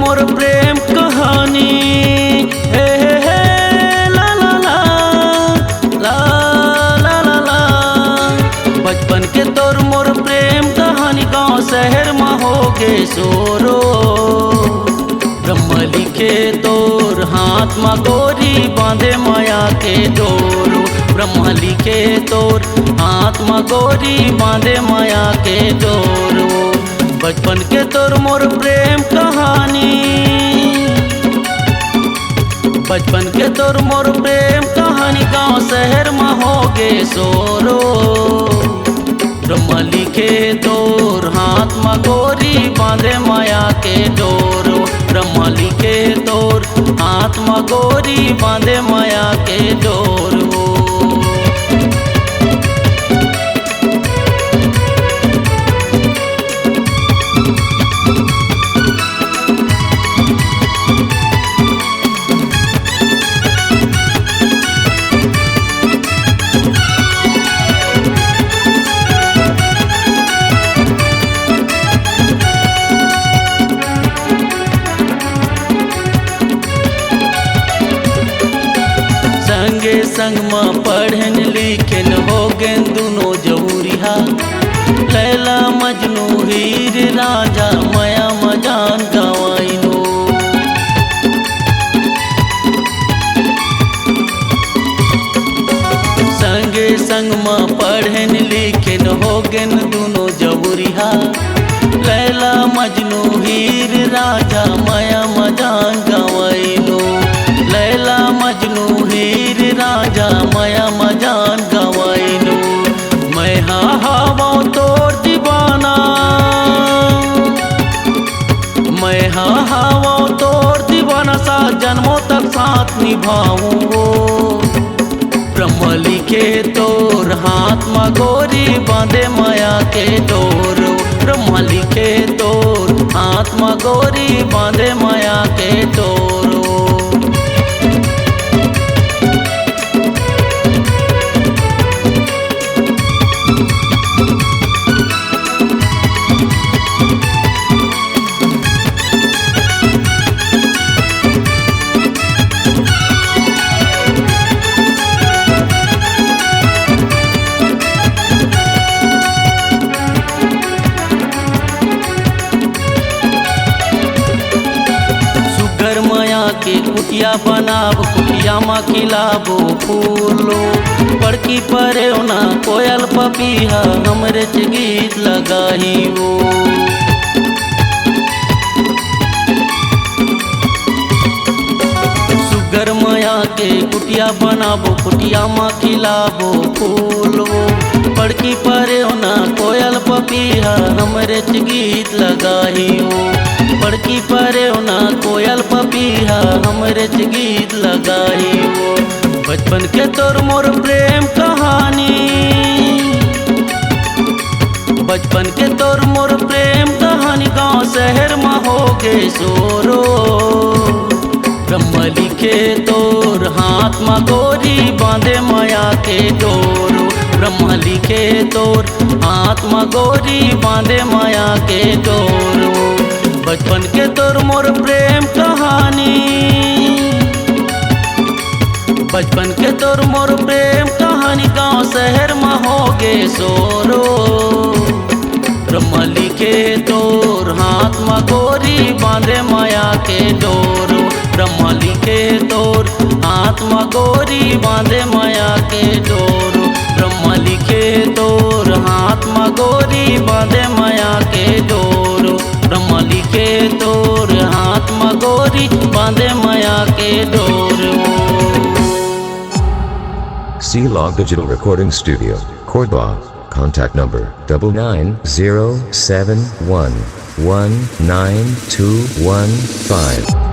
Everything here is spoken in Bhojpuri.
मोर प्रेम कहानी। हे हे हे ला ला ला ला ला ला ला। बचपन के तोर मोर प्रेम कहानी गाँव शहर में हो गे सोरो। ब्रह्म लिखे तोर हाथ में गोरी बांधे माया के डोरो। ब्रह्म लिखे तोर हाथ में गोरी बांधे माया के डोरो। बचपन के तोर मोर प्रेम कहानी। बचपन के तोर मोर प्रेम कहानी गाँव शहर में हो गे सोरो। ब्रह्म लिखे तोर हाथ में गोरी बांधे माया के डोरो। ब्रह्म लिखे तोर हाथ में गोरी बांधे माया के डोरो। संगे संग में पढ़न लिखन हो गेन दुनो जऊरिहा। लैला मजनू हीर राजा माया मजान गवाइनो। संगे संग में पढ़न लिखन हो गेन दुनो जऊरिहा। लैला मजनू हीर राजा माया मजान गवाइनो। लैला मजनू हीर राजा माया मजान गवाइनो। मैं हवा तोर दीवाना। मैं हवा तोर दीवाना सा जन्मों तक साथ निभाऊंगो। ब्रह्म लिखे तोर हाथ में गोरी बांधे माया के डोरो। ब्रह्म लिखे तोर हाथ में गोरी बांधे माया के डोरो। के कुटिया बनाब कुटिया में खिलाबो फूलो। बड़की परे ना कोयल पपीहा हमरे च गीत लगाही वो। सुगर माया के कुटिया बनाबो कुटिया में खिलाबो फूलो। बड़की परे ना कोयल पपीहा हमरे च गीत लगाही वो। बड़की परे ना कोयल पपीहा हमरे च गीत लगाई वो। बचपन के तोर मोर प्रेम कहानी। बचपन के तोर मोर प्रेम कहानी गाँव शहर में हो गे सोरो। ब्रह्म लिखे तोर हाथ में गोरी बांधे माया के डोरो। ब्रह्म लिखे तोर हाथ में गोरी बांधे माया के डोरो। बचपन के तोर मोर प्रेम कहानी। बचपन के तोर मोर प्रेम कहानी गाँव शहर में हो गे सोरो। ब्रह्म लिखे तोर हाथ में गोरी बांधे माया के डोरो। ब्रह्म लिखे तोर हाथ में गोरी बांधे माया के डोरो। ब्रह्म लिखे तोर हाथ में गोरी बांधे माया के डोरो। ब्रह्म लिखे तोर हाथ में गोरी बांधे माया के डोरो। C-Log Digital Recording Studio, Cordoba. Contact number 9907119215.